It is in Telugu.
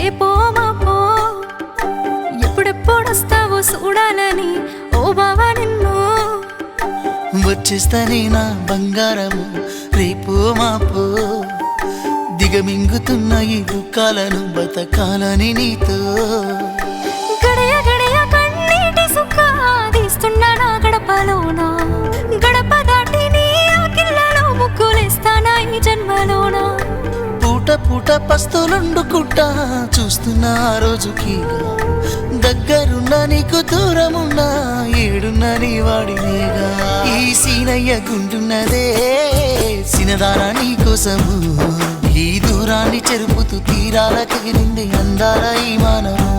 రేపో మాపో ఎప్పుడెప్పుడొస్తావో చూడాలని ఓ బావా నిన్ను వచ్చేస్తానే నా బంగారము రేపో మాపో దిగమింగుతున్న ఈ దుఃఖాలను బతకాలని నీతో గడయ గడయ కన్నీటి సుక్క తీస్తున్నా నా గడపలోన గడప దాటి నీ ఆకిళ్ళలో ముగ్గులేస్తానా ఈ జన్మలోన పూట పూట పస్తులుండుకుంటా చూస్తున్నా ఆ రోజుకి దగ్గరున్నా నీకు దూరమున్నా ఏడున్నా నీ వాడినేగా ఈ సీనయ్య గుంటున్నదే సినదారా నీ కోసము ఈ దూరాన్ని చెరుపుతూ తీరాలకెగిరింది అందాల ఈ మానవు